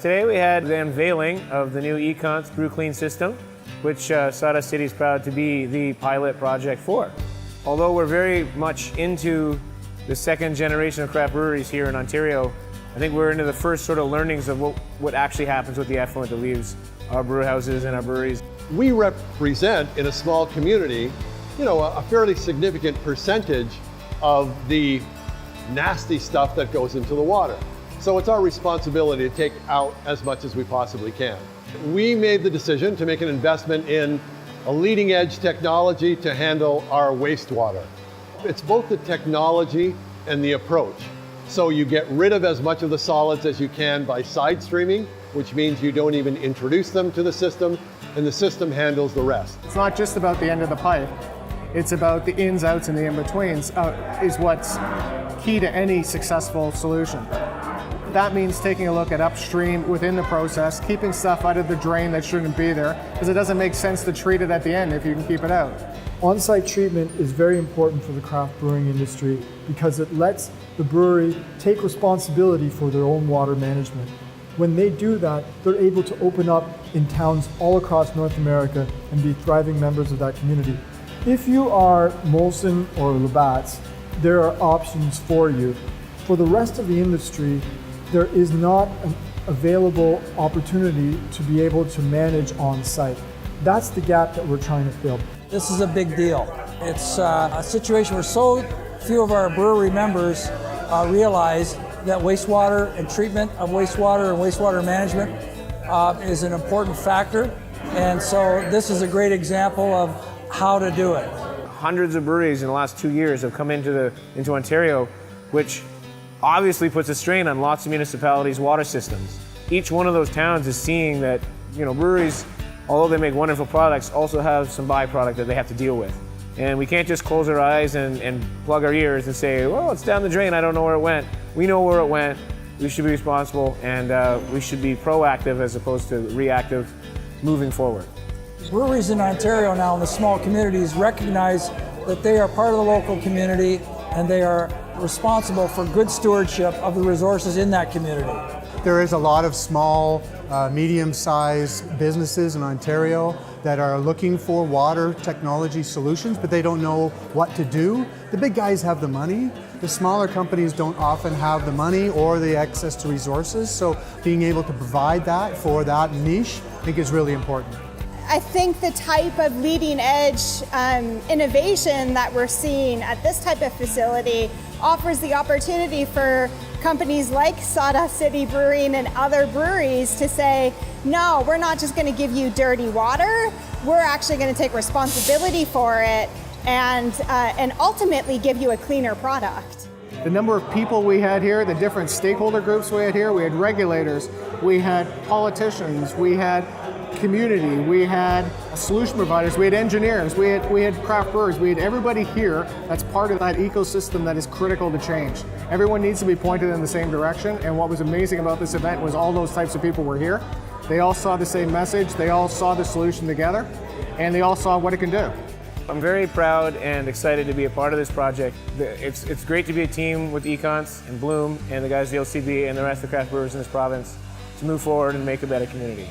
Today we had the unveiling of the new Econs Brew Clean system, which Sawdust City is proud to be the pilot project for. Although we're very much into the second generation of craft breweries here in Ontario, I think we're into the first sort of learnings of what actually happens with the effluent that leaves our brew houses and our breweries. We represent in a small community, a fairly significant percentage of the nasty stuff that goes into the water. So it's our responsibility to take out as much as we possibly can. We made the decision to make an investment in a leading edge technology to handle our wastewater. It's both the technology and the approach. So you get rid of as much of the solids as you can by side streaming, which means you don't even introduce them to the system, and the system handles the rest. It's not just about the end of the pipe. It's about the ins, outs, and the in-betweens is what's key to any successful solution. That means taking a look at upstream within the process, keeping stuff out of the drain that shouldn't be there, because it doesn't make sense to treat it at the end if you can keep it out. On-site treatment is very important for the craft brewing industry because it lets the brewery take responsibility for their own water management. When they do that, they're able to open up in towns all across North America and be thriving members of that community. If you are Molson or Labatt's, there are options for you. For the rest of the industry, there is not an available opportunity to be able to manage on-site. That's the gap that we're trying to fill. This is a big deal. It's a situation where so few of our brewery members realize that wastewater and treatment of wastewater and wastewater management is an important factor. And so this is a great example of how to do it. Hundreds of breweries in the last 2 years have come into Ontario, which obviously puts a strain on lots of municipalities' water systems. Each one of those towns is seeing that, breweries, although they make wonderful products, also have some byproduct that they have to deal with. And we can't just close our eyes and plug our ears and say, well, it's down the drain, I don't know where it went. We know where it went. We should be responsible, and we should be proactive as opposed to reactive moving forward. Breweries in Ontario now in the small communities recognize that they are part of the local community and they are responsible for good stewardship of the resources in that community. There is a lot of small, medium-sized businesses in Ontario that are looking for water technology solutions, but they don't know what to do. The big guys have the money. The smaller companies don't often have the money or the access to resources, so being able to provide that for that niche, I think is really important. I think the type of leading edge innovation that we're seeing at this type of facility offers the opportunity for companies like Sawdust City Brewing and other breweries to say, no, we're not just going to give you dirty water, we're actually going to take responsibility for it and ultimately give you a cleaner product. The number of people we had here, the different stakeholder groups we had regulators, we had politicians, we had community, we had solution providers, we had engineers, we had craft brewers, we had everybody here that's part of that ecosystem that is critical to change. Everyone needs to be pointed in the same direction, and what was amazing about this event was all those types of people were here. They all saw the same message, they all saw the solution together, and they all saw what it can do. I'm very proud and excited to be a part of this project. It's great to be a team with Econs and Bloom and the guys at the LCB and the rest of the craft brewers in this province to move forward and make a better community.